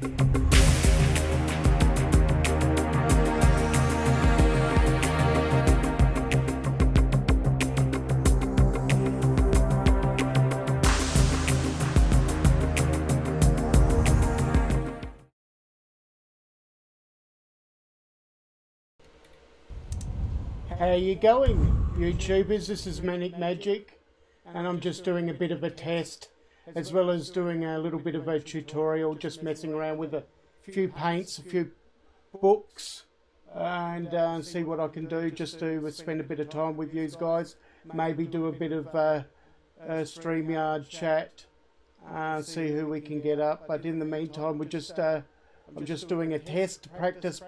How you going, YouTubers? This is Manic Magic, and I'm just doing a bit of a test, as well as doing a little bit of a tutorial, just messing around with a few paints, a few books, and see what I can do, just to spend a bit of time with you guys, maybe do a bit of StreamYard chat, see who we can get up. But in the meantime, I'm just doing a test, practice,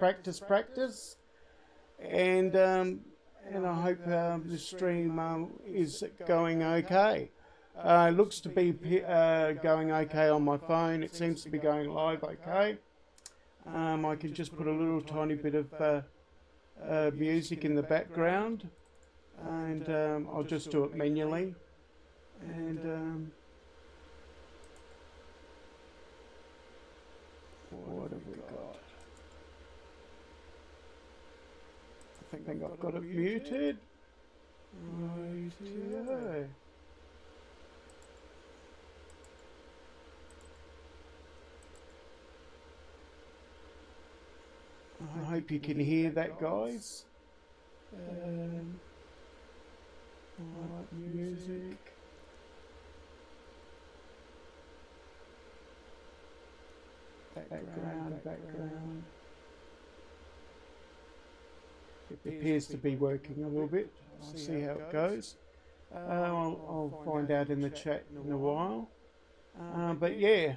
and I hope the stream is going okay. It looks to be going okay on my phone. It seems to be going live okay. I can just put a little tiny bit of music in the background, and I'll just do it manually. And what have we got? I think I've got it muted. Right. I hope you can hear that, guys. Alright, music. Background. It appears to be working a little bit. I'll see how it goes. I'll find out in the chat in a while. But yeah,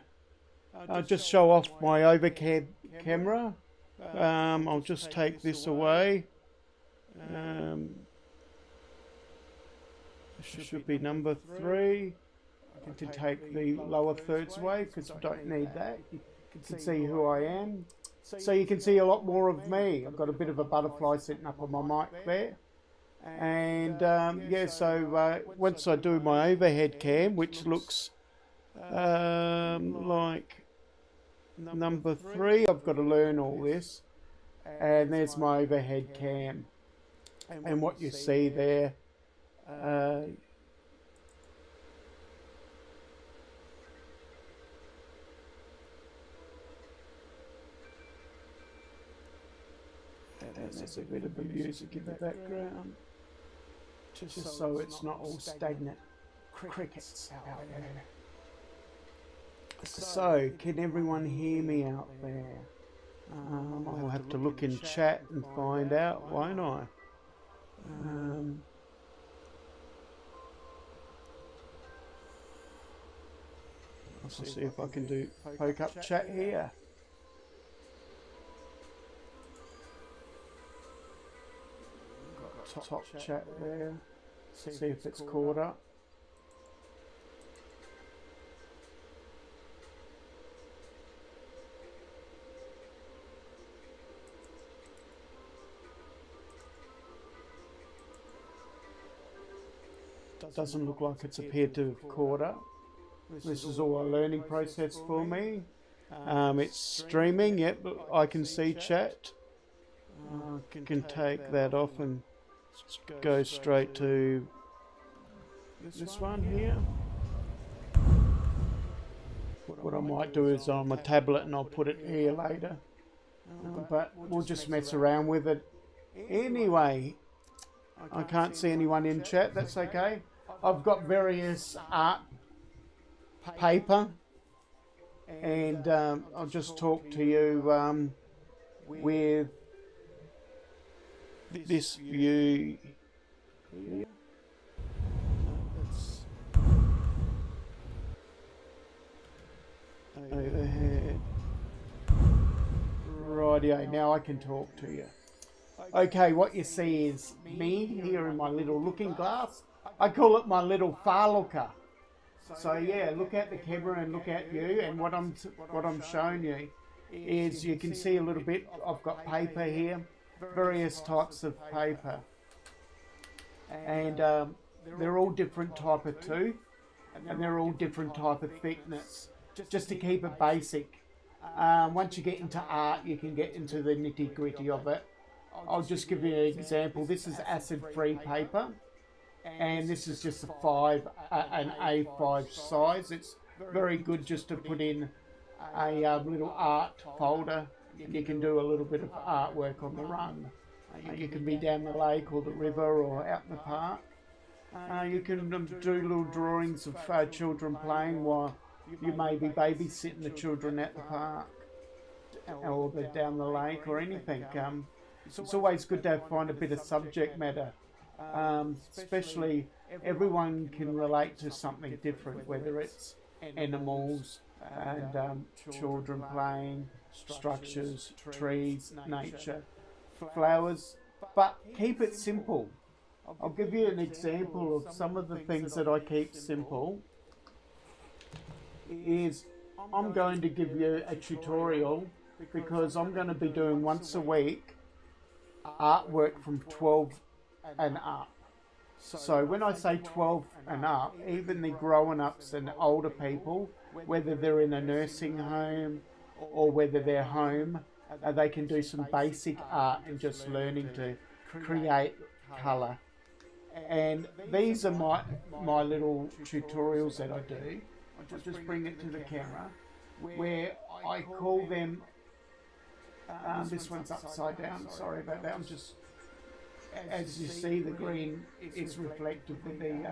I'll just show off my overhead camera. I'll just take this away. Should be number 3. I can take the lower thirds away because I don't need that. You can see who I am. So you can see a lot more of me. I've got a bit of a butterfly sitting up on my mic there. And yeah, so once I do my overhead cam, which looks like number 3, I've got to learn all this. And there's my overhead cam. And what you see there, there's a bit of the music in the background, just so it's not all stagnant crickets out there. So, can everyone hear me out there? I'll have to look in chat and find out, won't I? I'll see if I can do poke up chat here. Top chat there. See if it's caught up. Doesn't look like it's appeared to have caught up. This is all a learning process for me. It's streaming, yep, I can see chat. I can take that off and go straight to this one here. What I might do is on my tablet and I'll put it here later. But we'll just mess around with it. Anyway, I can't see anyone in chat, that's okay. I've got various art paper, and I'll just talk to you with this view here. Overhead. Rightio, now I can talk to you. Okay, what you see is me here in my little looking glass. I call it my little far looker. So yeah, look at the camera and look at you, and what I'm showing you is you can see a little bit. I've got paper here, various types of paper, and they're all different type of tooth, and they're all different type of thickness. Just to keep it basic, Once you get into art, you can get into the nitty gritty of it. I'll just give you an example. This is acid-free paper, and this is just an A5 size. It's very good just to put in a little art folder. You can do a little bit of artwork on the run. You can be down the lake or the river or out in the park. You can do little drawings of children playing while you may be babysitting the children at the park or down the lake or anything. It's always good to find a bit of subject matter, especially everyone can relate to something different, whether it's animals and children playing, structures, trees, nature, flowers, but keep it simple. I'll give you an example of some of the things that I keep simple. I'm going to give you a tutorial because I'm going to be doing once a week artwork from 12 and up. So when I say 12 and up, even the grown-ups and older people, whether they're in a nursing home or whether they're home, they can do some basic art and just learning to create colour. And these are my little tutorials that I do. I'll just bring it to the camera, where I call them, this one's upside down, sorry about that, I'm just, as you see the green is reflective of the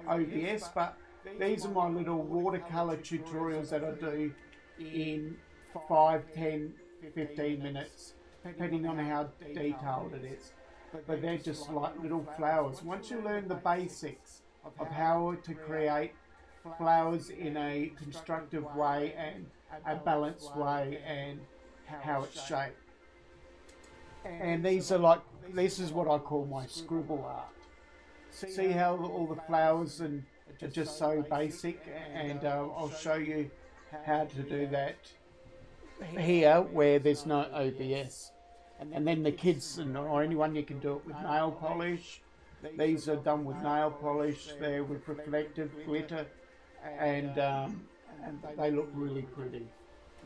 OBS, but these are my little watercolour tutorials that I do in 5, 10, 15 minutes, depending on how detailed it is. But they're just like little flowers. Once you learn the basics of how to create flowers in a constructive way and a balanced way and how it's shaped. And this is what I call my scribble art. See how all the flowers are just so basic, and I'll show you how to do that here where there's no OBS. And then the kids or anyone, you can do it with nail polish. These are done with nail polish. They're with reflective glitter, and they look really pretty.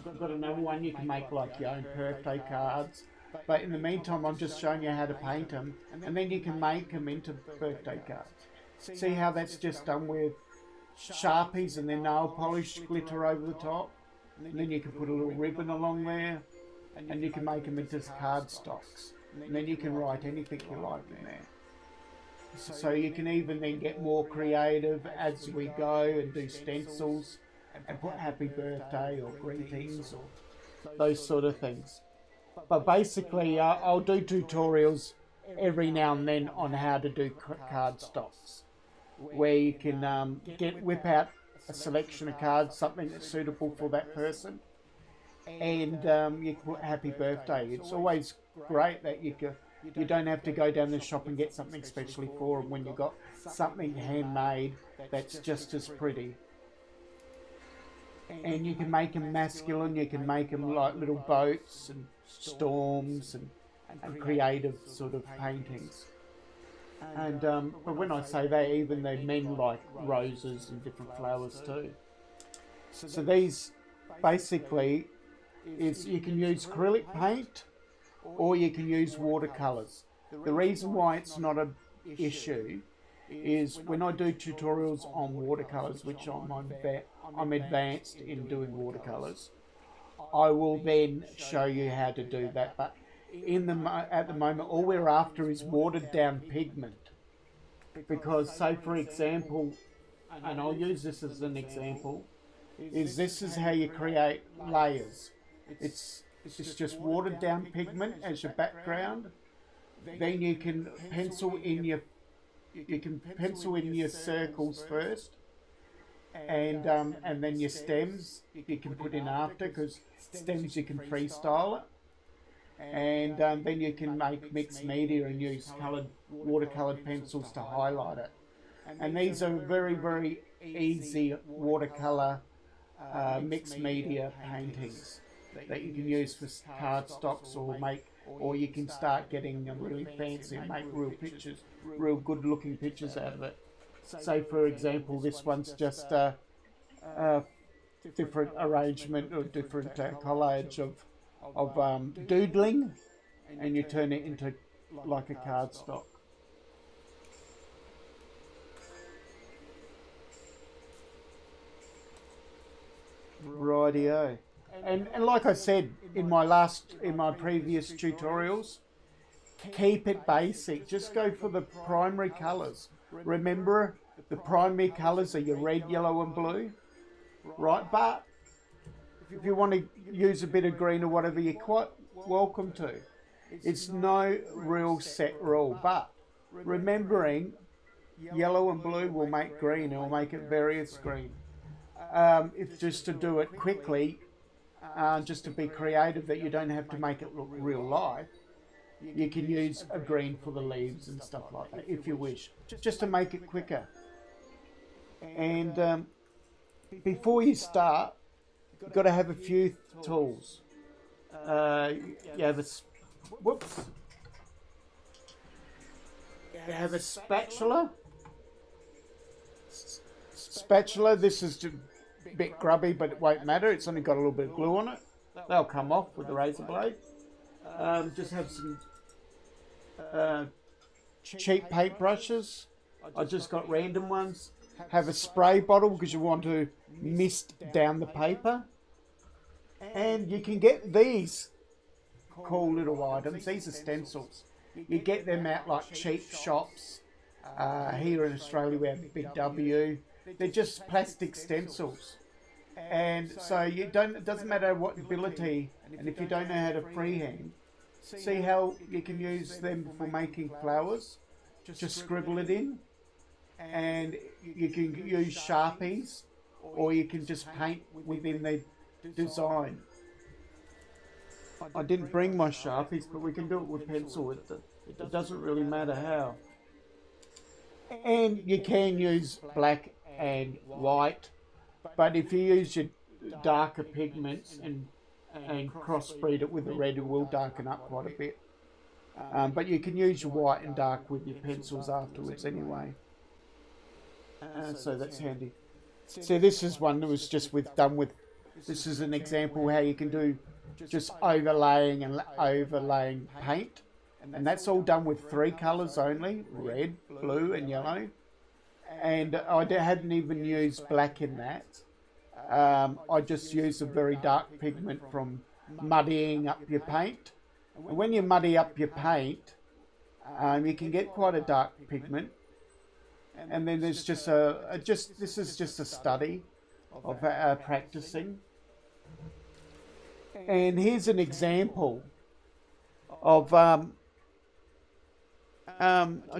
I've got another one you can make like your own birthday cards. But in the meantime, I'm just showing you how to paint them, and then you can make them into birthday cards. See how that's just done with Sharpies and then nail polish glitter over the top. And then you can put a little ribbon along there, and you can make them into cardstocks. And then you can write anything you like in there. So you can even then get more creative as we go and do stencils and put happy birthday or greetings or those sort of things. But basically, I'll do tutorials every now and then on how to do cardstocks, where you can whip out a selection of cards, something that's suitable for that person, and you can put happy birthday. It's always great that you don't have to go down the shop and get something specially for them when you've got something handmade that's just as pretty. And you can make them masculine, you can make them like little boats and storms and creative sort of paintings. And but when I say that, even the men like roses and different flowers too. So these basically is you can use acrylic paint or you can use watercolours. The reason why it's not an issue is when I do tutorials on watercolours, which I'm advanced in doing watercolours, I will then show you how to do that. But at the moment, all we're after is watered down pigment. Because say for example, and I'll use this as an example, this is how you create layers. It's just watered down pigment as your background. Then you can pencil in your circles first, and then your stems you can put in after, because stems you can freestyle it, and then you can make mixed media and use watercoloured pencils to highlight it. And these are very, very easy watercolour mixed media paintings that you can use for cardstocks or you can start getting them really fancy and make real good looking pictures out of it. Say for example, this one's just different arrangement or different collage of doodling, and you turn it into like a cardstock. Rightio. And like I said in my previous tutorials, keep it basic. Just go for the primary colours. Remember, the primary colours are your red, yellow and blue, right? But if you want to use a bit of green or whatever, you're quite welcome to. It's no real set rule, but remembering yellow and blue will make green, it will make it various green. If just to do it quickly, just to be creative, that you don't have to make it look real life, you can use a green for the leaves and stuff like that if you wish, just to make it quicker. And before you start, you've got to have a few tools. You have a You have a spatula. This is a bit grubby, but it won't matter. It's only got a little bit of glue on it. They'll come off with the razor blade. Just have some cheap paint brushes. I just got random ones. Have a spray bottle because you want to mist down the paper. And you can get these cool little items. These are stencils. You get them out like cheap shops. Here in Australia we have Big W. They're just plastic stencils. And so it doesn't matter what ability, and if you don't know how to freehand, see how you can use them for making flowers. Just scribble it in, and you can use Sharpies, or you can just paint within the design. I didn't bring my Sharpies, but we can do it with pencil. It doesn't really matter how. And you can use black and white, but if you use your darker pigments and crossbreed it with the red, it will darken up quite a bit. But you can use your white and dark with your pencils afterwards anyway. So that's handy. So this is one that was just this is an example how you can do just overlaying and overlaying paint. And that's all done with 3 colours only, red, blue and yellow. And I hadn't even used black in that. I just used a very dark pigment from muddying up your paint. And when you muddy up your paint, you can get quite a dark pigment. And then there's just this is just a study of practicing. And here's an example of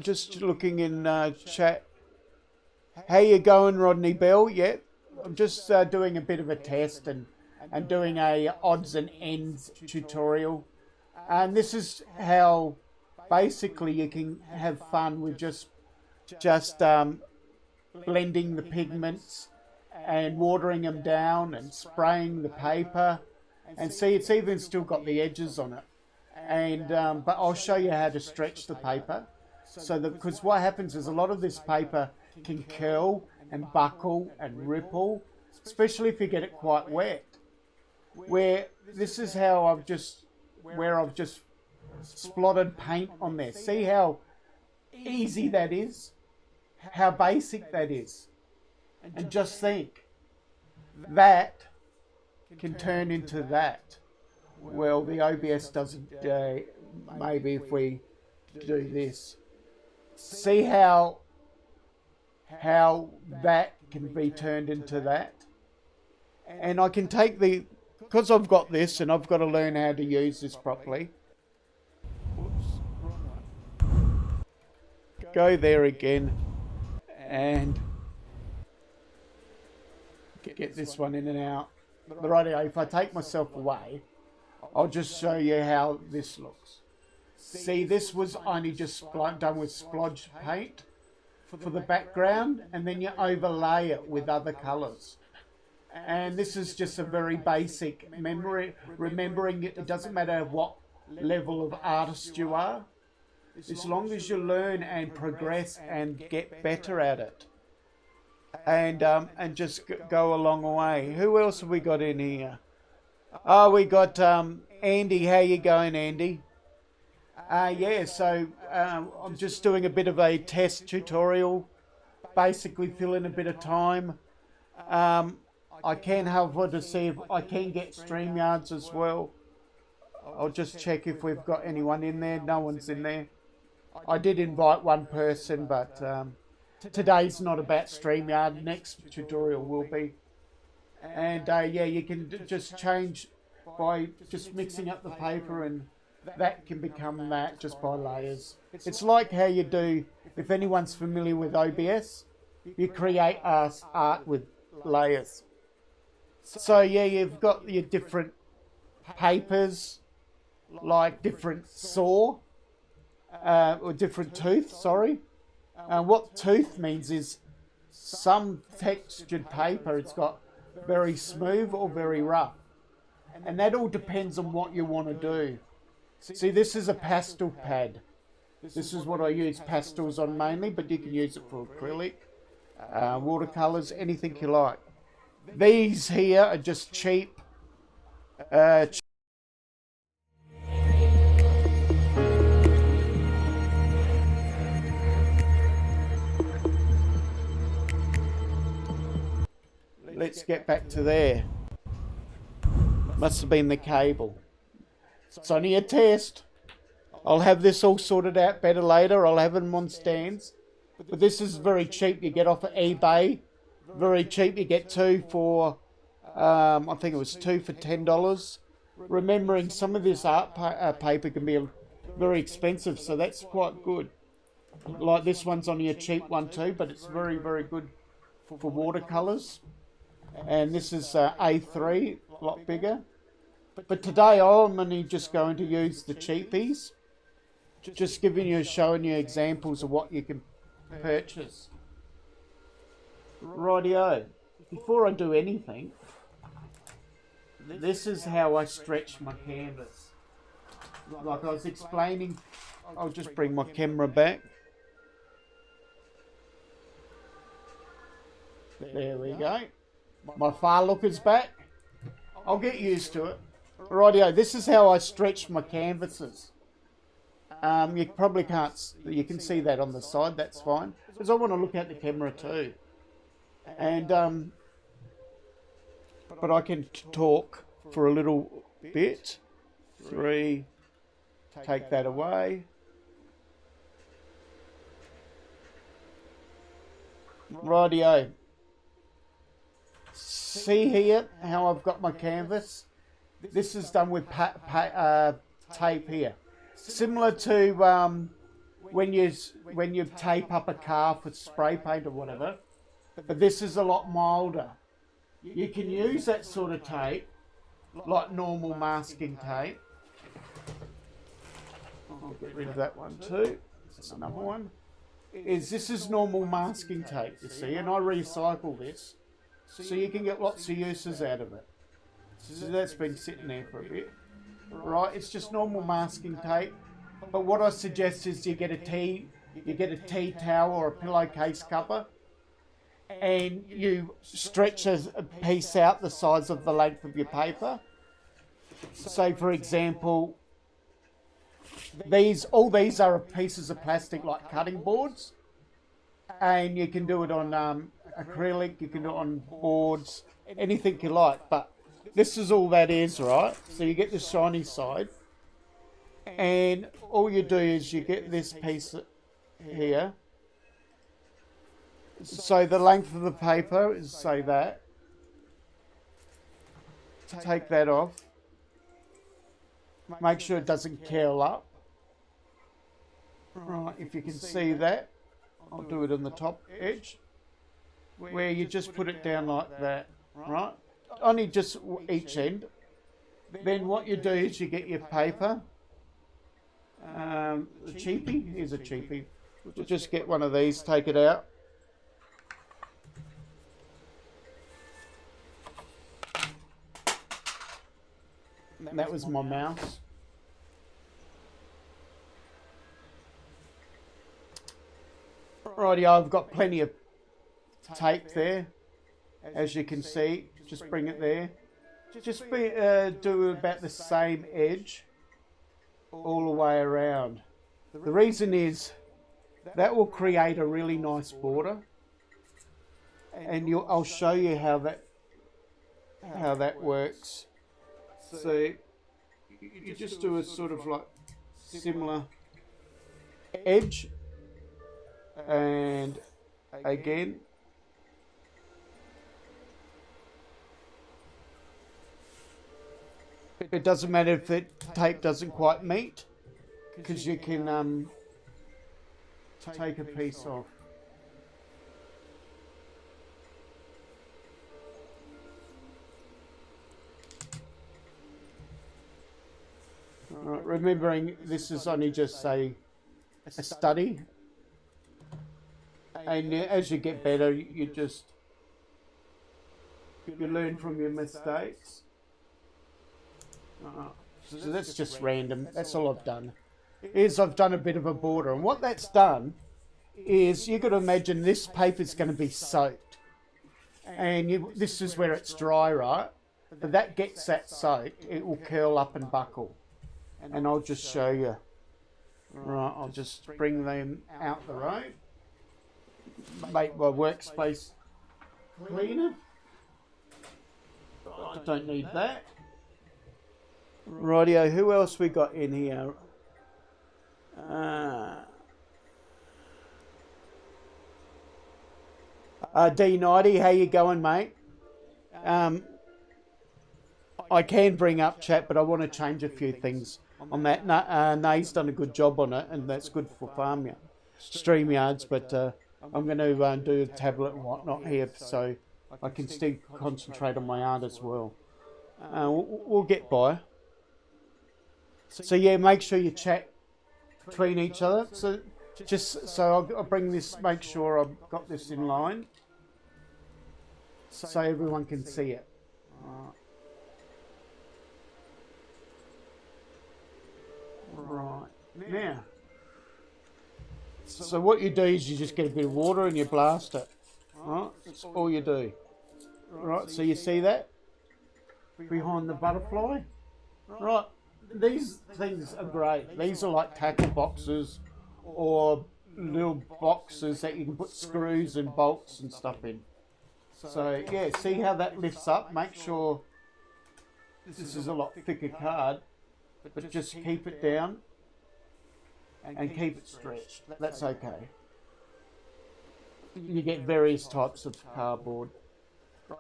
just looking in chat. How you going, Rodney Bell? Yeah, I'm just doing a bit of a test and doing a odds and ends tutorial. And this is how basically you can have fun with just blending the pigments and watering them down and spraying the paper. And see, it's even still got the edges on it. And but I'll show you how to stretch the paper. So that, because what happens is a lot of this paper can curl and buckle and ripple, especially if you get it quite wet. Where this is how I've just splotted paint on there. See how easy that is? How basic that is? And just think, that can turn into that. Well, the OBS doesn't, maybe if we do this. See how that can be turned into that. And I can take because I've got this and I've got to learn how to use this properly. Go there again and get this one in and out. Rightio, if I take myself away, I'll just show you how this looks. See, this was only just done with splodge paint for the background, and then you overlay it with other colours. And this is just a very basic remembering it doesn't matter what level of artist you are, as long as you learn and progress and get better at it. and just go a long way. Who else have we got in here? Oh, we got Andy. How you going, Andy? Yeah, so I'm just doing a bit of a test tutorial, basically filling a bit of time. Um, I can have to see if I can get StreamYards as well. I'll just check if we've got anyone in there. No one's in there. I did invite one person, but today's not about StreamYard. Next tutorial will be. And yeah, you can just change by just mixing up the paper, and that can become that just by layers. It's like how you do, if anyone's familiar with OBS, you create art with layers. So yeah, you've got your different papers, like different saw, or different tooth, sorry. What tooth means is some textured paper, it's got very smooth or very rough. And that all depends on what you want to do. See, this is a pastel pad. This is what I use pastels on mainly, but you can use it for acrylic, watercolours, anything you like. These here are just cheap. Let's get back to there. Must have been the cable. It's only a test. I'll have this all sorted out better later. I'll have them on stands. But this is very cheap. You get off of eBay. Very cheap. You get two for, I think it was two for $10. Remembering some of this art paper can be very expensive, so that's quite good. Like this one's only a cheap one too, but it's very, very good for watercolours. And this is A3, a lot bigger. But today I'm only just going to use the cheapies. Just showing you examples of what you can purchase. Rightio. Before I do anything, this is how I stretch my canvas. Like I was explaining, I'll just bring my camera back. There we go. My far looker's back. I'll get used to it. Rightio, this is how I stretch my canvases. You probably can't, you can see that on the side, that's fine. Because I want to look at the camera too. And, but I can talk for a little bit. 3, take that away. Rightio. See here how I've got my canvas? This is done with tape here. Similar to when you tape up a car with spray paint or whatever, but this is a lot milder. You can use that sort of tape, like normal masking tape. I'll get rid of that one too. That's another one. This is normal masking tape, you see, and I recycle this. So you can get lots of uses out of it. So that's been sitting there for a bit. Right, it's just normal masking tape. But what I suggest is you get a tea towel or a pillowcase cover, and you stretch a piece out the size of the length of your paper. So for example, all these are pieces of plastic like cutting boards, and you can do it on acrylic, you can do it on boards, anything you like, but this is all that is, right? So you get the shiny side, and all you do is you get this piece here. So the length of the paper is, say, that. Take that off. Make sure it doesn't curl up. Right, if you can see that, I'll do it on the top edge, where you just put it down like that, right? Only just each end. Then what you do is you get your paper, the cheapie, here's a cheapie. We'll just get one of these, take it out. That was my mouse. Righty, I've got plenty of tape there, as you can see. Just bring it there. Just do about the same edge all the way around. The reason is that will create a really nice border, and I'll show you how that works. So you just do a sort of like similar edge, and again. It doesn't matter if the tape doesn't quite meet, because you can take a piece off. Right, remembering this is only just a study, and as you get better, you learn from your mistakes. So that's just random. That's all I've done. I've done a bit of a border, and what that's done is you got to imagine this paper's going to be soaked, and this is where it's dry, right? But that gets that soaked, it will curl up and buckle, and I'll just show you. Right, I'll just bring them out the road, make my workspace cleaner. I don't need that. Rightio, who else we got in here? D90, how you going, mate? I can bring up chat, but I want to change a few things on that. Nay's done a good job on it, and that's good for StreamYards, but I'm going to do a tablet and whatnot here, so I can still concentrate on my art as well. We'll get by. So yeah, make sure you chat between each other. So I'll bring this, make sure I've got this in line, so everyone can see it. Right now. So what you do is you just get a bit of water and you blast it. Right, that's all you do. Right, so you see that behind the butterfly. Right. These things are great. These are like tackle boxes or little boxes that you can put screws and bolts and stuff in. So yeah, see how that lifts up? Make sure this is a lot thicker card, but just keep it down and keep it stretched. That's okay. You get various types of cardboard.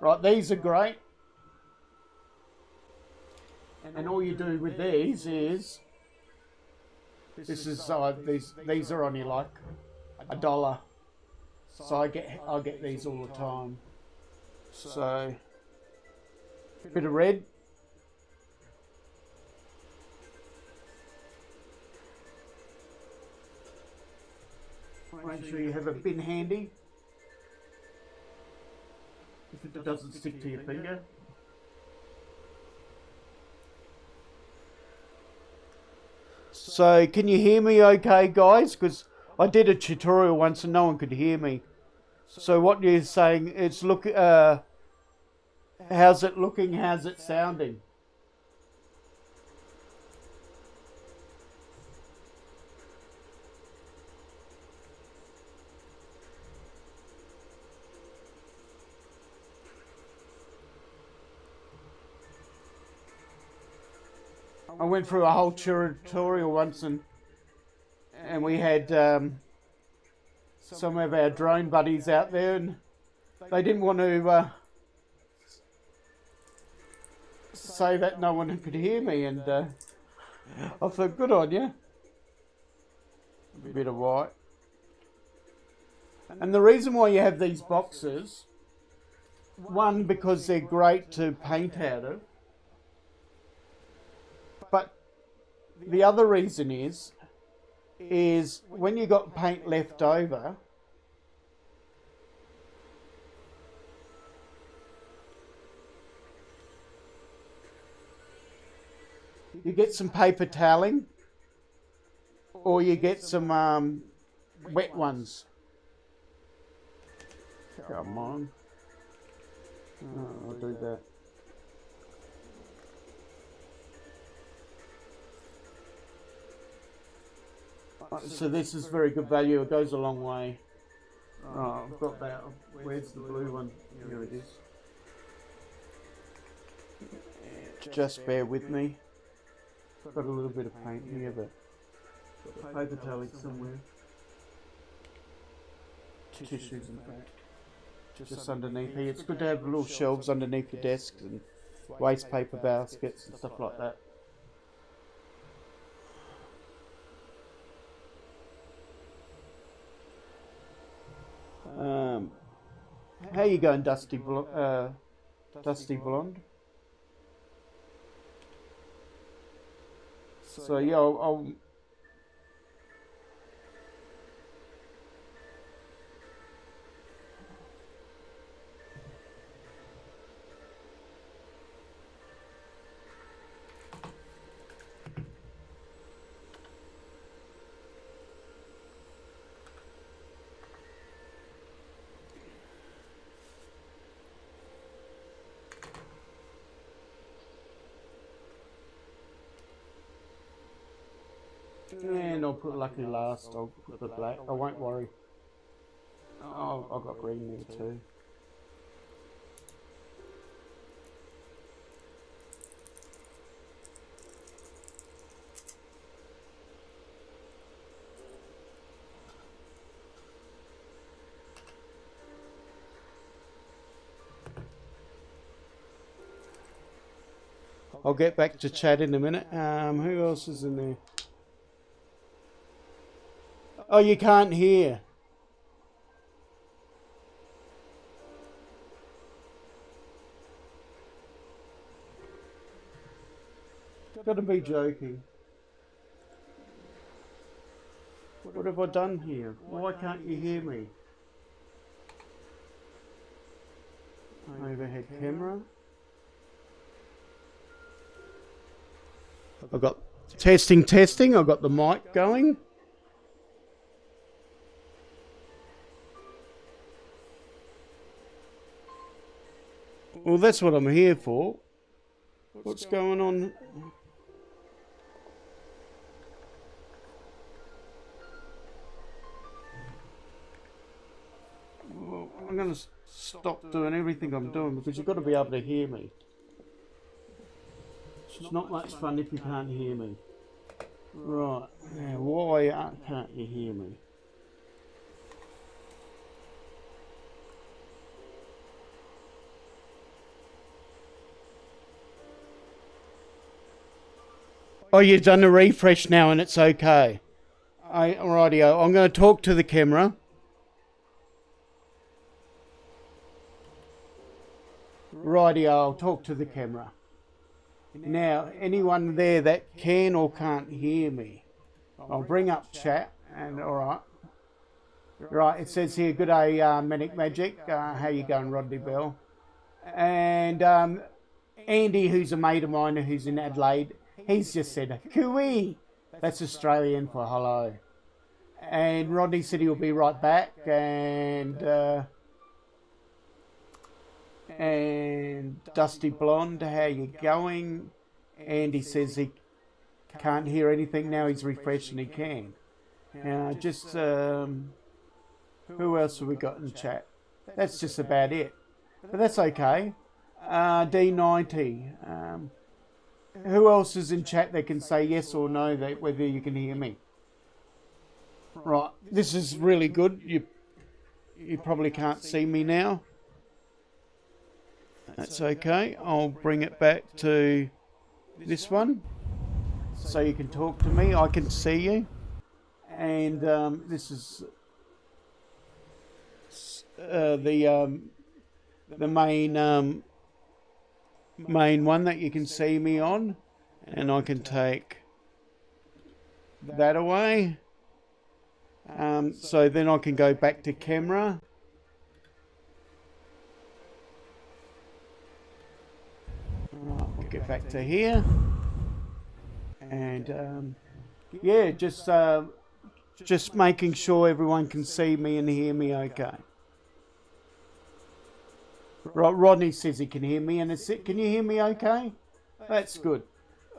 Right, these are great. And all you do with these is, these are only like $1. So I get these all the time. So bit of red. Make sure you have a bin handy, if it doesn't stick to your finger. So can you hear me okay, guys? Because I did a tutorial once and no one could hear me. So what you're saying, it's how's it looking, how's it sounding? I went through a whole tutorial once, and we had some of our drone buddies out there, and they didn't want to say that no one could hear me, and I thought, good on you. A bit of white. And the reason why you have these boxes, one, because they're great to paint out of, but the other reason is when you got paint left over, you get some paper toweling, or you get some wet ones. Come on. I'll do that. So this is very good value. It goes a long way. Right, I've got that. Where's the blue one? Here it is. Just bear with me. Got a little bit of paint here, but paper towel somewhere. Tissues in fact. Just underneath here. It's good to have little shelves underneath your desks and waste paper baskets and stuff like that. How you going, Dusty Blonde? So yeah, and I'll put lucky last. I'll put the black. I won't worry. Oh, I've got green there too. I'll get back to chat in a minute. Who else is in there? Oh, you can't hear. Gotta be joking. What have I done here? Why can't you hear me? Overhead camera. I've got testing. I've got the mic going. Well, that's what I'm here for. What's going on? Well, I'm going to stop doing everything I'm doing because you've got to be able to hear me. It's not much fun if you can't hear me. Right, now why can't you hear me? Oh, you've done a refresh now and it's okay. Rightio, I'm going to talk to the camera. Rightio, I'll talk to the camera. Now, anyone there that can or can't hear me, I'll bring up chat and alright. Right, it says here, good day, Manic Magic. How you going, Rodney Bell? And Andy, who's a mate of mine who's in Adelaide, he's just said, Cooey. That's Australian for hello. And Rodney said he'll be right back. And Dusty Blonde, how you going? Andy says he can't hear anything. Now he's refreshed and he can. Just, who else have we got in chat? That's just about it. But that's okay. D90. Who else is in chat that can say yes or no that whether you can hear me? Right, this is really good. You probably can't see me now. That's okay. I'll bring it back to this one so you can talk to me. I can see you. And this is the main one that you can see me on, and I can take that away. So then I can go back to camera. Right, we'll get back to here. And yeah, just making sure everyone can see me and hear me okay. Right, Rodney says he can hear me, and can you hear me okay? That's good.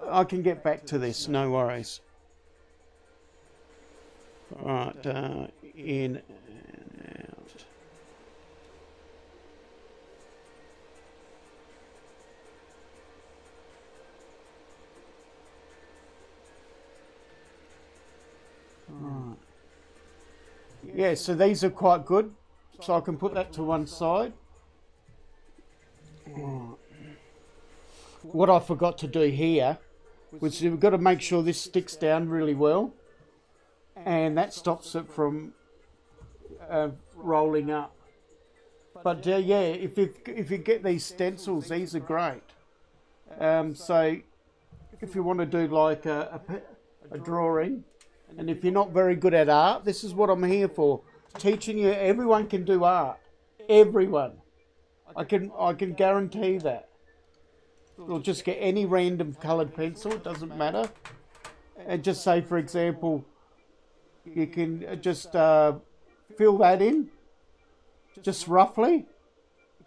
I can get back to this, no worries. Right, in and out. Right. Yeah, so these are quite good. So I can put that to one side. Right. What I forgot to do here was we've got to make sure this sticks down really well, and that stops it from rolling up. But yeah, if you get these stencils, these are great. So if you want to do like a drawing, and if you're not very good at art, this is what I'm here for. Teaching you, everyone can do art. Everyone. I can guarantee that. You'll just get any random coloured pencil, it doesn't matter. And just say, for example, you can just fill that in, just roughly.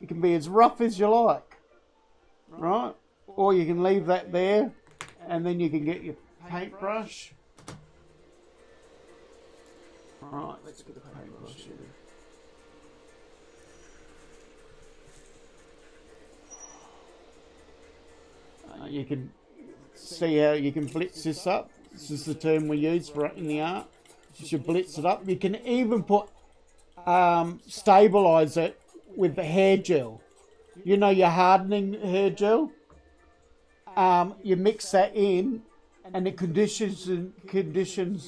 It can be as rough as you like, right? Or you can leave that there, and then you can get your paintbrush. Right, let's get the paintbrush here. You can see how you can blitz this up. This is the term we use for in the art. You should blitz it up. You can even put stabilize it with the hair gel. You know your hardening hair gel. You mix that in, and it conditions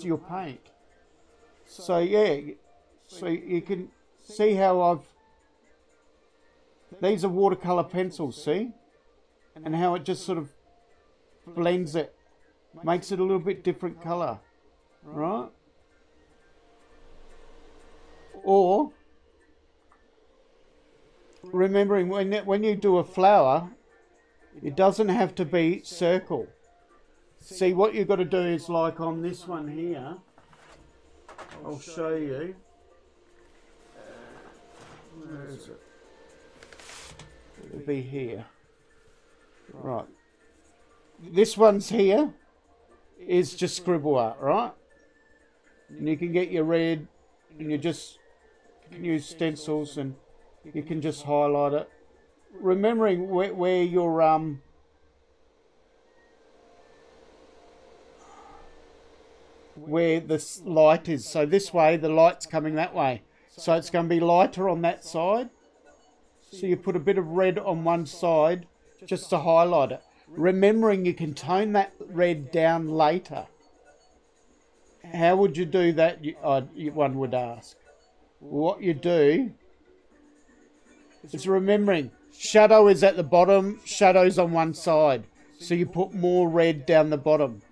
your paint. So yeah, so you can see how these are watercolor pencils. See. And how it just sort of blends it, makes it a little bit different colour, right? Or, remembering when you do a flower, it doesn't have to be circle. See, what you've got to do is like on this one here, I'll show you. Where is it? It'll be here. Right. This one's here is just scribble art, right? And you can get your red, and you can use stencils, and you can just highlight it. Remembering where your where the light is. So this way, the light's coming that way. So it's going to be lighter on that side. So you put a bit of red on one side, just to highlight it. Remembering you can tone that red down later. How would you do that, one would ask. What you do is remembering shadow is at the bottom, shadow's on one side. So you put more red down the bottom.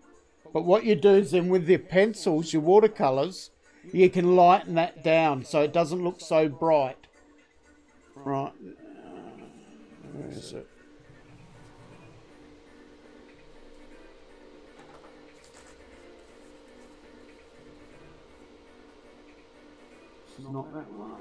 But what you do is then with your pencils, your watercolours, you can lighten that down so it doesn't look so bright. Right. Where is it? Not that one.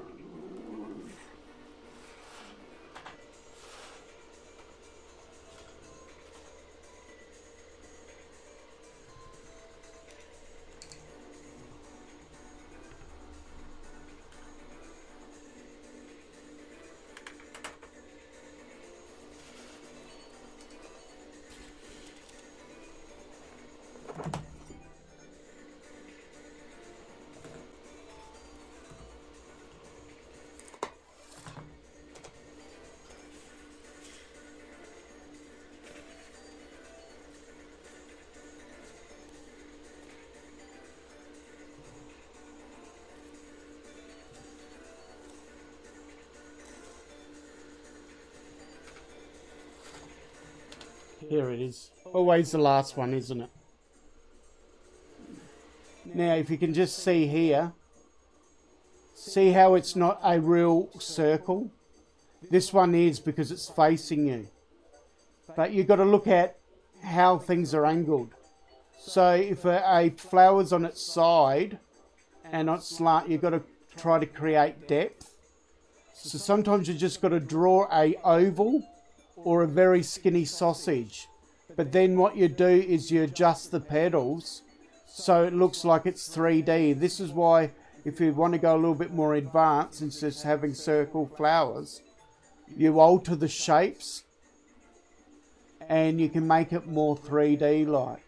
Here it is. Always the last one, isn't it? Now, if you can just see here, see how it's not a real circle? This one is because it's facing you. But you've got to look at how things are angled. So if a flower's on its side and not slant, you've got to try to create depth. So sometimes you just got to draw a oval or a very skinny sausage. But then what you do is you adjust the petals so it looks like it's 3D. This is why if you want to go a little bit more advanced instead of just having circle flowers, you alter the shapes and you can make it more 3D like.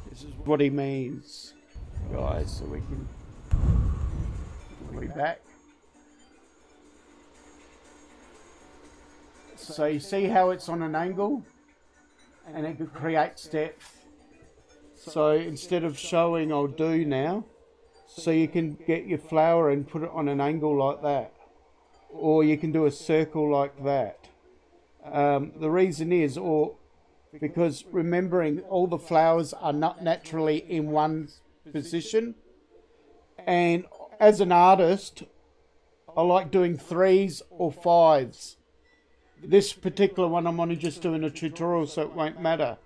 This is what he means, guys, so we can be back. So you see how it's on an angle and it creates depth. So instead of showing, I'll do now. So you can get your flower and put it on an angle like that. Or you can do a circle like that. The reason is, because remembering all the flowers are not naturally in one position. And as an artist, I like doing 3s or 5s. This particular one I'm only just doing a tutorial so it won't matter.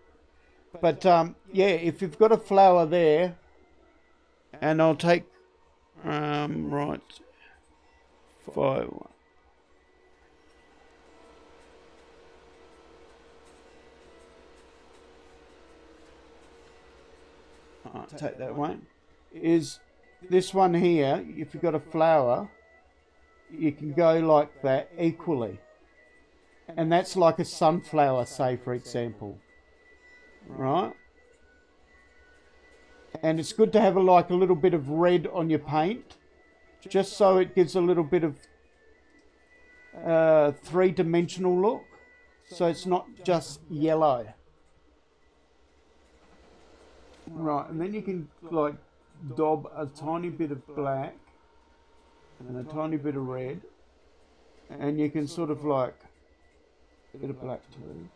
But yeah, if you've got a flower there, and I'll take, right, 5. Take that one. Is this one here, if you've got a flower, you can go like that equally. And that's like a sunflower, say, for example. Right? And it's good to have a little bit of red on your paint, just so it gives a little bit of three-dimensional look. So it's not just yellow. Right, and then you can like daub a tiny bit of black and a tiny bit of red, and you can sort of like a bit of black too.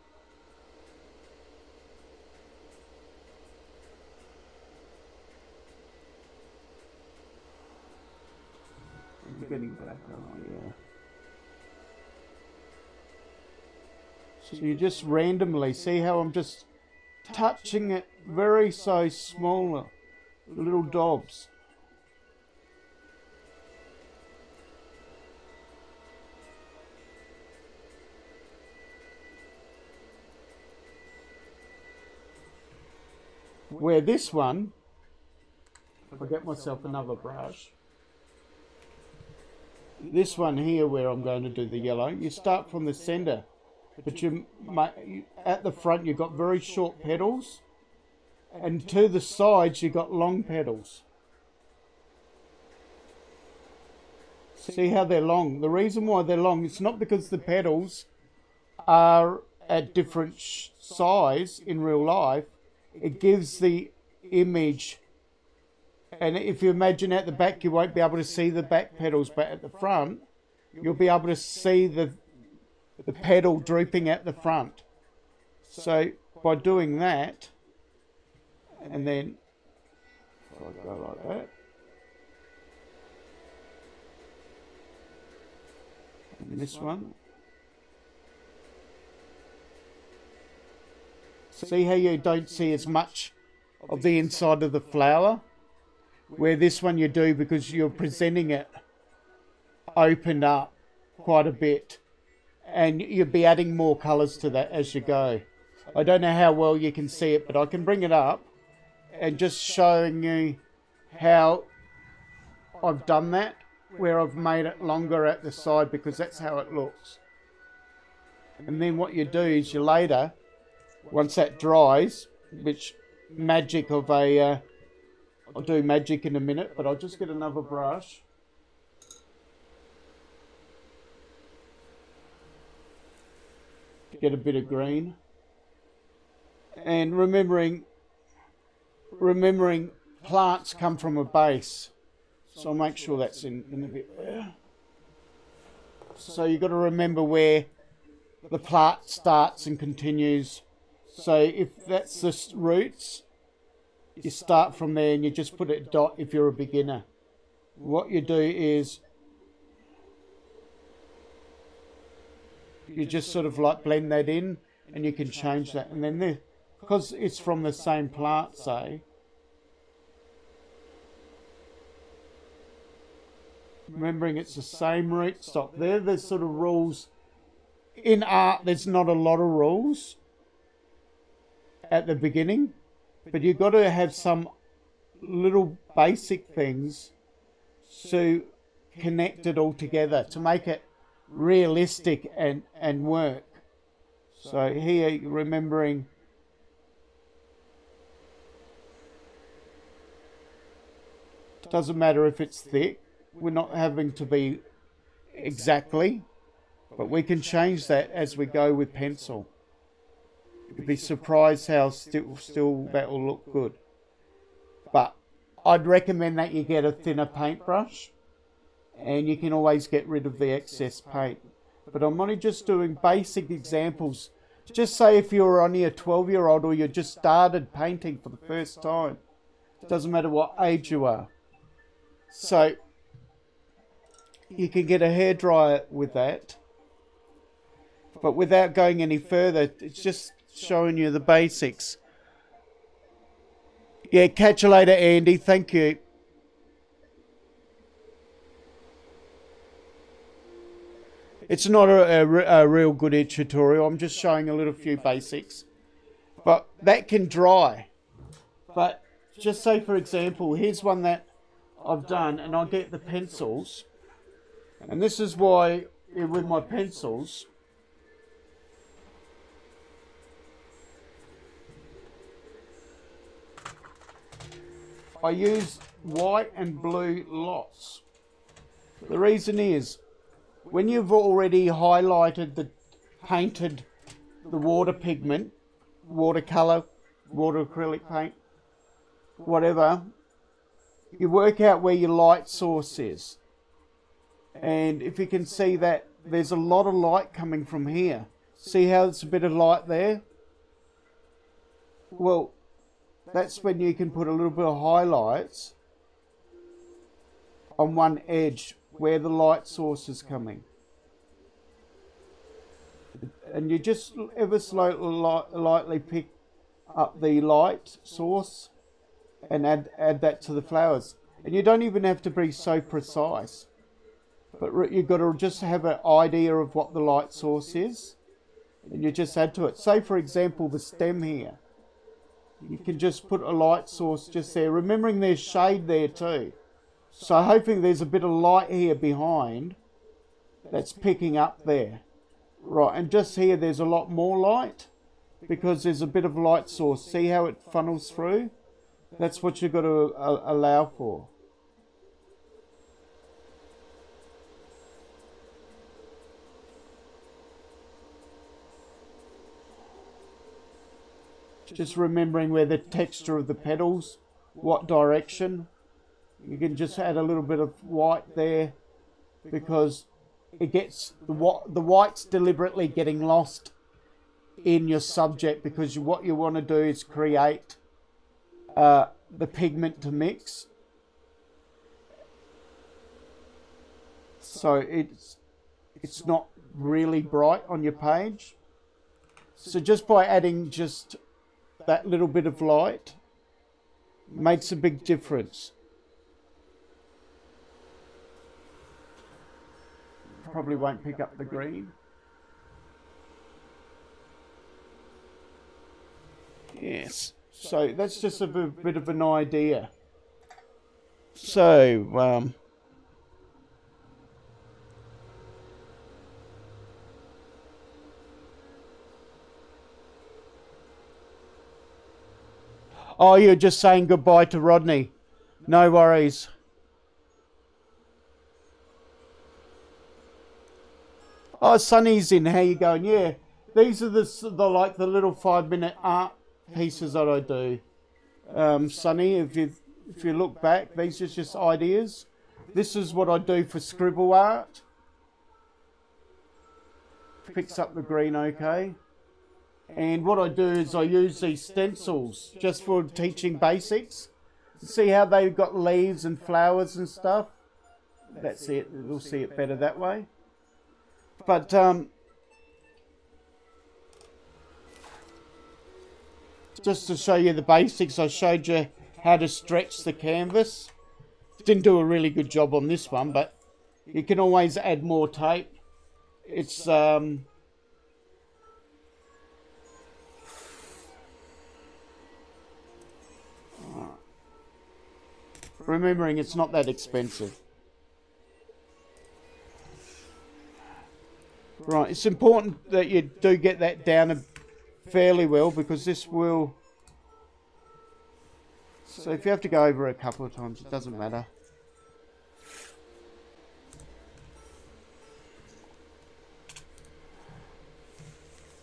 I'm getting black on, yeah. So you just randomly see how I'm just touching it very so smaller, little daubs. Where this one, if I get myself another brush, this one here where I'm going to do the yellow, you start from the center, but at the front you've got very short petals, and to the sides you've got long petals. See how they're long? The reason why they're long, it's not because the petals are at different size in real life. It gives the image, and if you imagine at the back you won't be able to see the back petals, but at the front you'll be able to see the petal drooping at the front. So by doing that, and then I'll go like that, and this one, see how you don't see as much of the inside of the flower, where this one you do because you're presenting it opened up quite a bit, and you'll be adding more colours to that as you go. I don't know how well you can see it, but I can bring it up and just showing you how I've done that, where I've made it longer at the side because that's how it looks. And then what you do is you later, once that dries, which magic of a, I'll do magic in a minute, but I'll just get another brush. Get a bit of green. And remembering plants come from a base. So I'll make sure that's in a bit there. So you've got to remember where the plant starts and continues. So if that's the roots, you start from there and you just put a dot if you're a beginner. What you do is you just sort of like blend that in, and you can change that. And then because it's from the same plant, say, remembering it's the same rootstock. They're the sort of rules. In art, there's not a lot of rules at the beginning, but you've got to have some little basic things to connect it all together to make it realistic and work. So here, remembering it doesn't matter if it's thick, we're not having to be exactly, but we can change that as we go with pencil. You'd be surprised how still that will look good. But I'd recommend that you get a thinner paintbrush, and you can always get rid of the excess paint. But I'm only just doing basic examples. Just say if you're only a 12-year-old or you just started painting for the first time. It doesn't matter what age you are. So you can get a hairdryer with that. But without going any further, it's just showing you the basics. Yeah, catch you later, Andy. Thank you. It's not a real good tutorial. I'm just showing a little few basics. But that can dry. But just say, for example, here's one that I've done, and I'll get the pencils. And this is why, with my pencils, I use white and blue lots. The reason is, when you've already highlighted painted the water pigment, watercolor, water acrylic paint, whatever, you work out where your light source is. And if you can see that there's a lot of light coming from here. See how there's a bit of light there? Well, that's when you can put a little bit of highlights on one edge where the light source is coming. And you just ever slowly, lightly pick up the light source and add that to the flowers. And you don't even have to be so precise. But you've got to just have an idea of what the light source is. And you just add to it. Say, for example, the stem here. You can just put a light source just there. Remembering there's shade there too. So hoping there's a bit of light here behind that's picking up there. Right, and just here there's a lot more light because there's a bit of light source. See how it funnels through? That's what you've got to allow for. Just remembering where the texture of the petals, what direction. You can just add a little bit of white there because it gets the white's deliberately getting lost in your subject because what you want to do is create the pigment to mix. So it's not really bright on your page. So just by adding just that little bit of light makes a big difference. Probably won't pick up the green. Yes, so that's just a bit of an idea. So, oh, you're just saying goodbye to Rodney. No worries. Oh, Sonny's in. How you going? Yeah, these are the little 5-minute art pieces that I do. Sonny, if you look back, these are just ideas. This is what I do for scribble art. Picks up the green okay. And what I do is I use these stencils just for teaching basics. See how they've got leaves and flowers and stuff? That's it. We'll see it better that way. But just to show you the basics, I showed you how to stretch the canvas. Didn't do a really good job on this one, but you can always add more tape. It's remembering it's not that expensive. Right, it's important that you do get that down fairly well, because this will... So if you have to go over it a couple of times, it doesn't matter.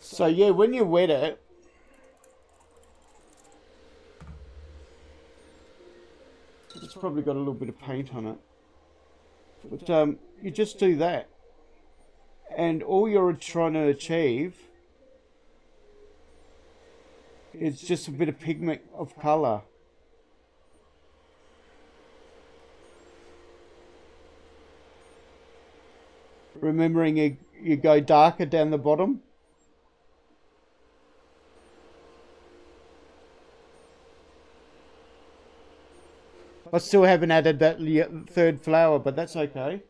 So yeah, when you wet it, it's probably got a little bit of paint on it. But you just do that. And all you're trying to achieve is just a bit of pigment of colour. Remembering you go darker down the bottom. I still haven't added that third flower, but that's okay.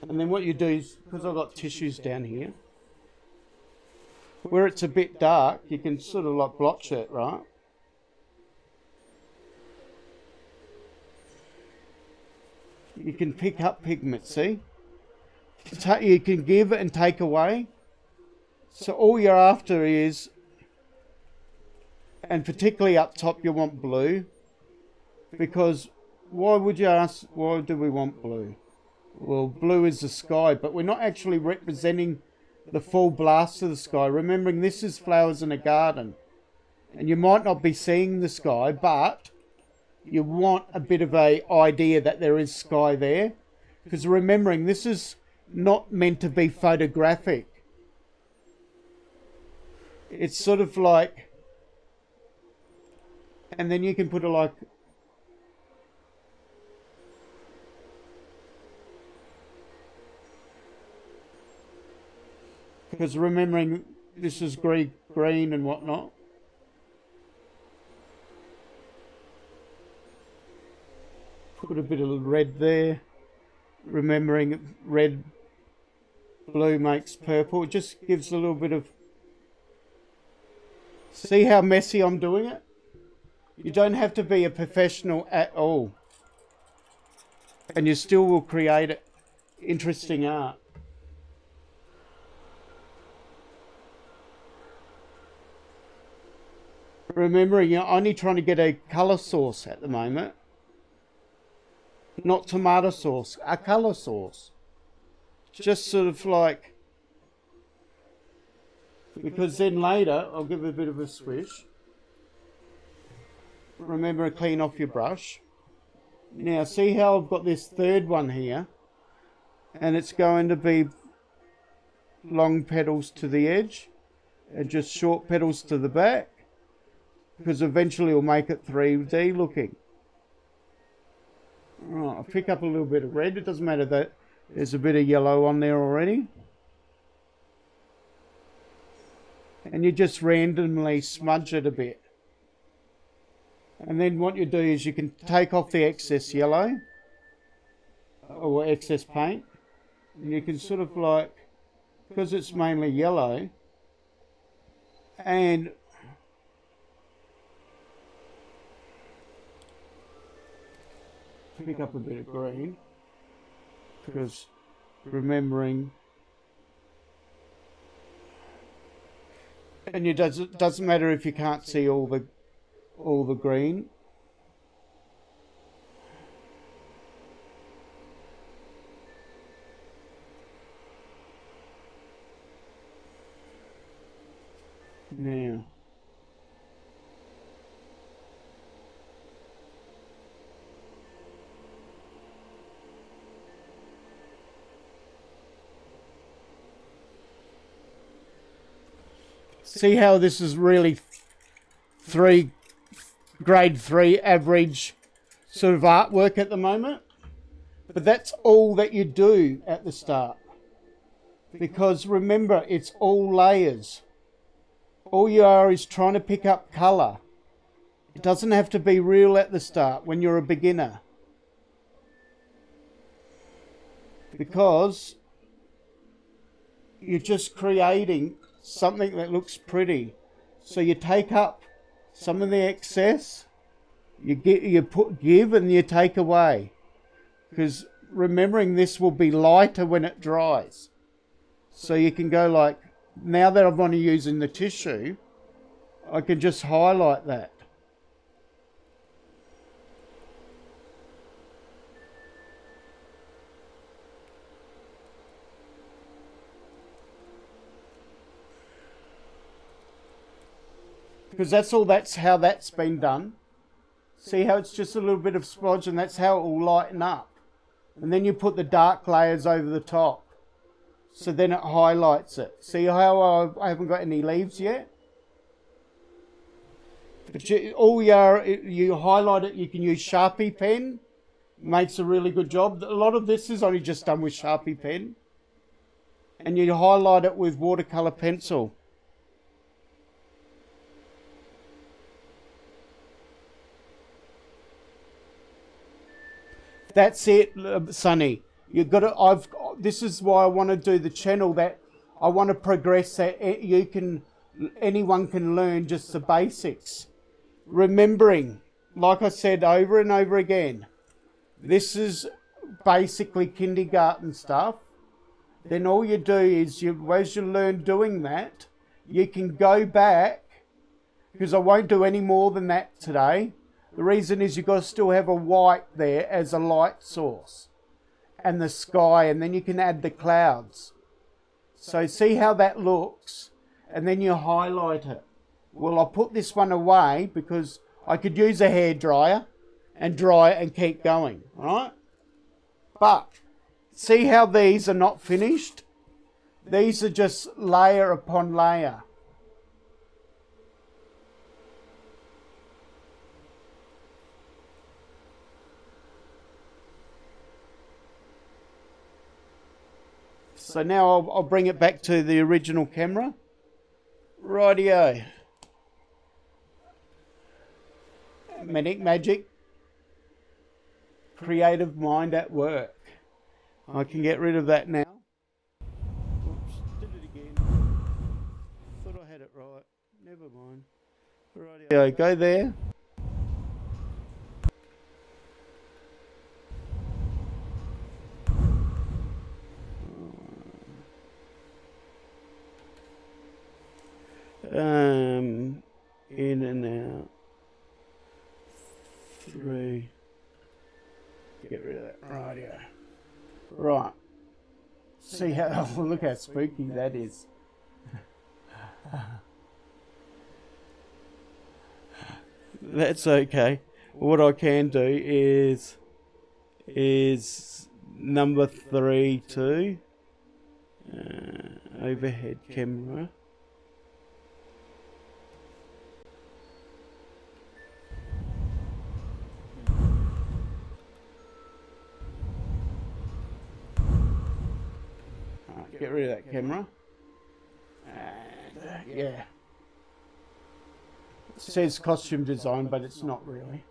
And then what you do is, because I've got tissues down here, where it's a bit dark, you can sort of like blotch it, right? You can pick up pigment, see? You can give and take away. So all you're after is, and particularly up top you want blue, because why would you ask, why do we want blue? Well, blue is the sky, but we're not actually representing the full blast of the sky. Remembering this is flowers in a garden, and you might not be seeing the sky, but you want a bit of a idea that there is sky there, because remembering this is not meant to be photographic. It's sort of like, and then you can put a like, because remembering this is green and whatnot. Put a bit of red there. Remembering red, blue makes purple. It just gives a little bit of... See how messy I'm doing it? You don't have to be a professional at all. And you still will create interesting art. Remembering you're only trying to get a colour source at the moment. Not tomato sauce, a colour source. Just sort of like... Because then later, I'll give it a bit of a swish. Remember to clean off your brush. Now see how I've got this third one here. And it's going to be long petals to the edge. And just short petals to the back. Because eventually we'll make it 3D looking. Right, I'll pick up a little bit of red. It doesn't matter that there's a bit of yellow on there already. And you just randomly smudge it a bit. And then what you do is you can take off the excess yellow or excess paint. And you can sort of like, because it's mainly yellow, and pick up a bit of green, because remembering, and it doesn't matter if you can't see all the green. Now, see how this is really grade 3 average sort of artwork at the moment? But that's all that you do at the start. Because remember, it's all layers. All you are is trying to pick up colour. It doesn't have to be real at the start when you're a beginner. Because you're just creating something that looks pretty. So you take up some of the excess, you give and you take away. Because remembering this will be lighter when it dries. So you can go like, now that I'm only using the tissue, I can just highlight that. Because that's how that's been done. See how it's just a little bit of splodge, and that's how it will lighten up. And then you put the dark layers over the top. So then it highlights it. See how I haven't got any leaves yet? But you highlight it, you can use Sharpie pen. Makes a really good job. A lot of this is only just done with Sharpie pen. And you highlight it with watercolour pencil. That's it, Sonny. You've got to. This is why I want to do the channel. That I want to progress. That anyone can learn just the basics. Remembering, like I said over and over again, this is basically kindergarten stuff. Then all you do is as you learn doing that, you can go back, because I won't do any more than that today. The reason is you've got to still have a white there as a light source. And the sky, and then you can add the clouds. So see how that looks, and then you highlight it. Well, I'll put this one away because I could use a hairdryer and dry it and keep going, right? But see how these are not finished? These are just layer upon layer. So now I'll bring it back to the original camera. Rightio. Manic Magic. Creative mind at work. I can get rid of that now. Oops, did it again. Thought I had it right. Never mind. Rightio, go there. In and out. 3. Get rid of that. Rightio. Right. See how, oh, look how spooky that is. That's okay. What I can do is number 3 too. Overhead camera. Get rid of that camera. And yeah. It says costume design, but it's not really.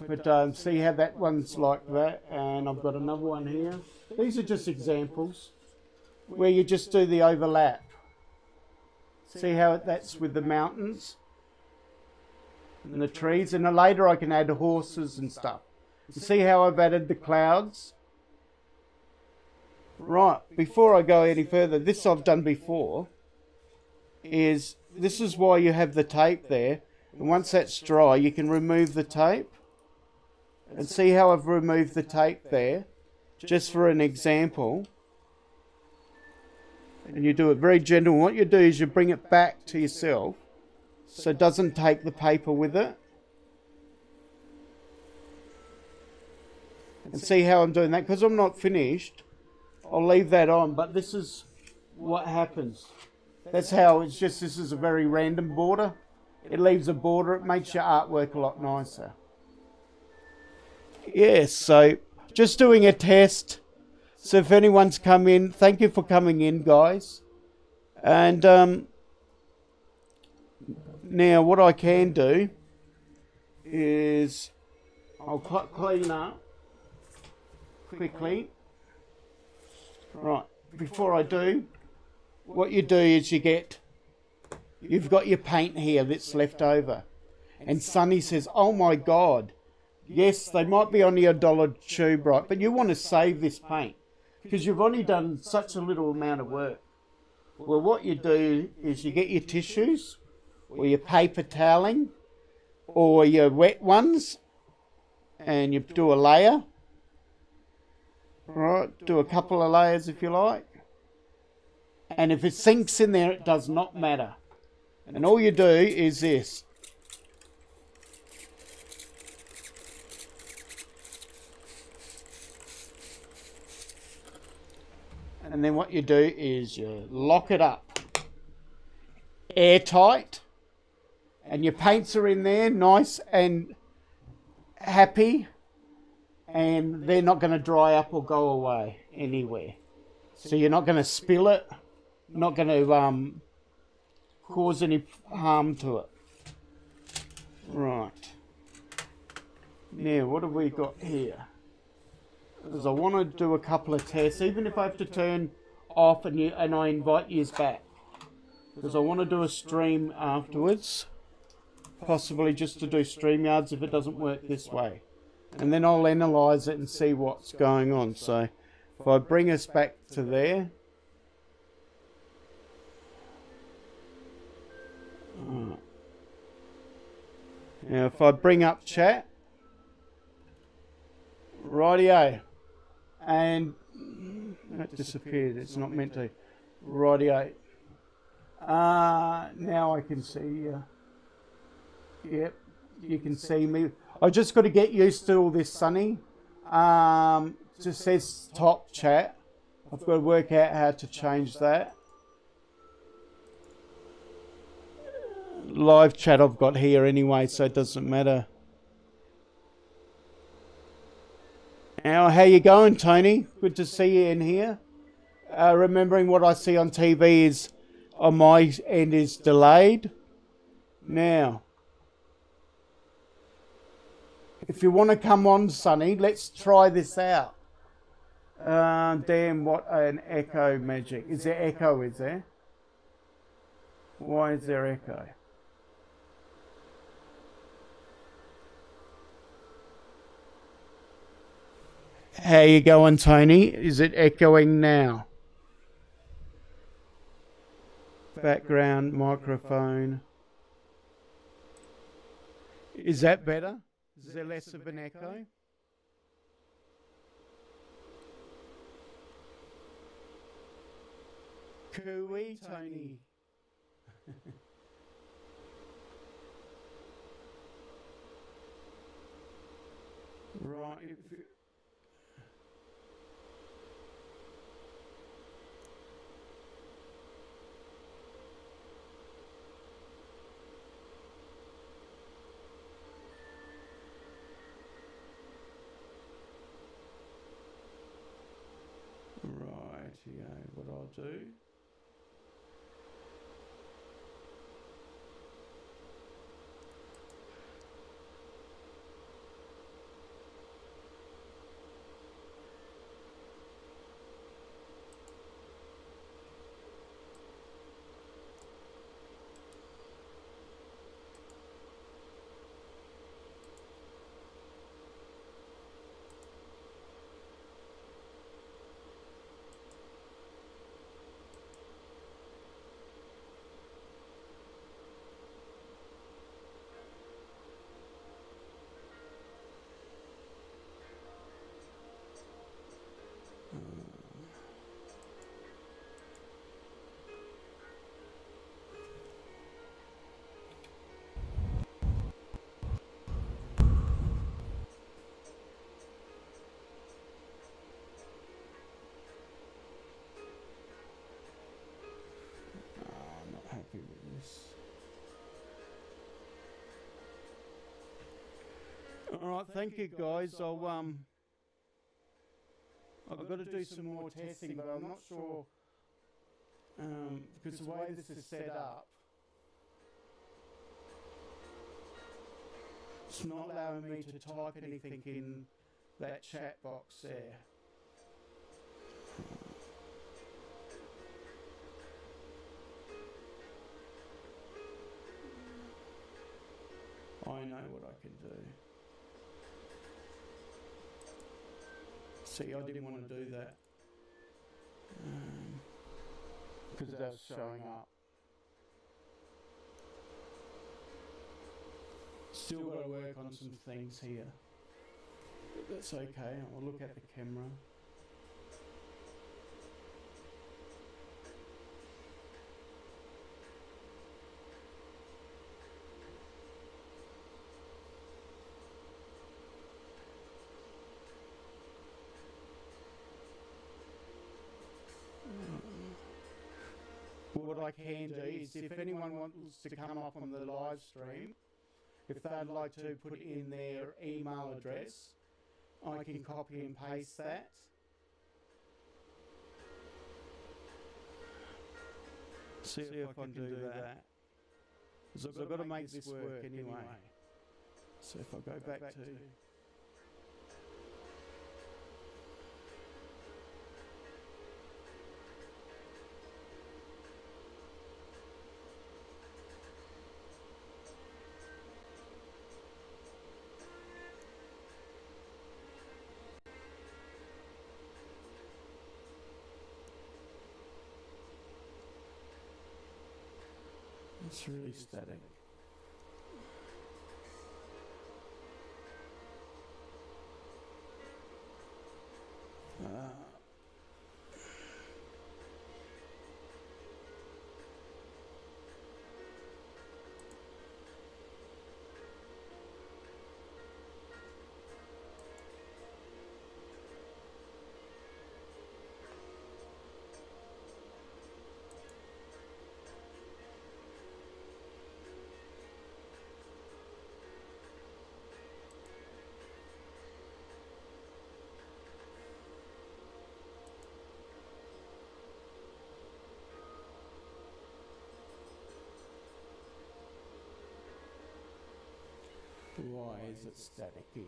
But see how that one's like that, and I've got another one here. These are just examples where you just do the overlap. See how that's with the mountains and the trees, and then later I can add horses and stuff. You see how I've added the clouds? Right, before I go any further, this I've done before, this is why you have the tape there, and once that's dry you can remove the tape. And see how I've removed the tape there, just for an example. And you do it very gentle. What you do is you bring it back to yourself so it doesn't take the paper with it. And see how I'm doing that? Because I'm not finished, I'll leave that on. But this is what happens. That's how it's just, this is a very random border. It leaves a border. It makes your artwork a lot nicer. Yes, so just doing a test. So if anyone's come in, thank you for coming in, guys. And now what I can do is I'll clean up quickly. Right, before I do, what you do is you've got your paint here that's left over. And Sonny says, oh my God, yes, they might be only $1 tube, right? But you want to save this paint because you've only done such a little amount of work. Well, what you do is you get your tissues or your paper toweling or your wet ones and you do a layer. Right, do a couple of layers if you like. And if it sinks in there, it does not matter. And all you do is this. And then what you do is you lock it up. Airtight. And your paints are in there, nice and happy. And they're not going to dry up or go away anywhere. So you're not going to spill it. Not going to cause any harm to it. Right. Now, what have we got here? Because I want to do a couple of tests, even if I have to turn off and I invite you back. Because I want to do a stream afterwards. Possibly just to do StreamYards if it doesn't work this way. And then I'll analyse it and see what's going on. So if I bring us back to there. Now if I bring up chat. Rightio. And that disappeared. It's not meant to. Rightio. Now I can see. Yep, you can see me. I just got to get used to all this, Sonny. Just says top chat. I've got to work out how to change that. Live chat I've got here anyway, so it doesn't matter. Now, how you going, Tony? Good to see you in here. Remembering what I see on TV is on my end is delayed. Now, if you want to come on, Sonny, let's try this out. Damn, what an echo magic. Is there echo, is there? Why is there echo? How you going, Tony? Is it echoing now? Background, microphone. Is that better? Is there less of an echo? Cooey, Tony. Right. Right, what I'll do. Alright, thank you guys. I've got to do some more testing, but I'm not sure because the way this is set up, it's not allowing me to type anything in that chat box there. I know what I can do. See, I didn't want to do that because that's showing up. Still got to work on some things here. But that's okay. I'll look at the camera. What I can do is, if anyone wants to come up on the live stream, if they'd like to put in their email address, I can copy and paste that. See if I can do that. Because I've got to make this work anyway. So if I go back to... It's really static. Why is it staticky?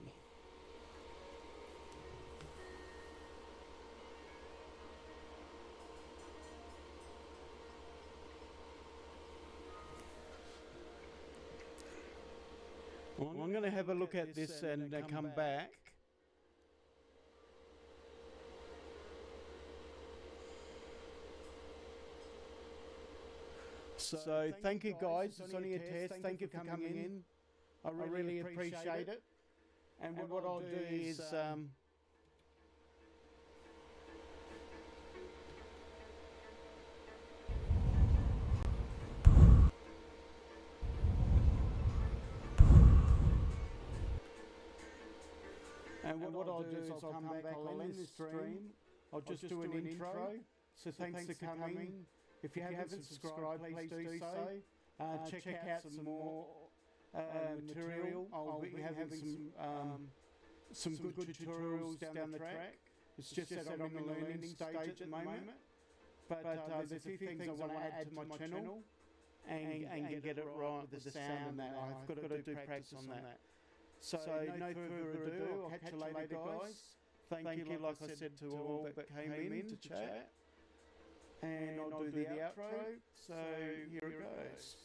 Well, I'm going to have a look at this and come back. So thank you guys, it's only a test, thank you for coming in. I really appreciate it. And what I'll do is I'll come back, I'll end this stream, I'll just do an intro. So thanks for coming. If you haven't subscribed, please do so. Check out some more material. I'll be having some good tutorials down the track. It's just that I'm in the learning stage at the moment. But there's a few things I want to add to my channel and get it right with the sound and that. I've got to do practice on that. So no further ado, I'll catch you later, guys. Thank you, like I said, to all that came in to chat. And I'll do the outro. So here it goes.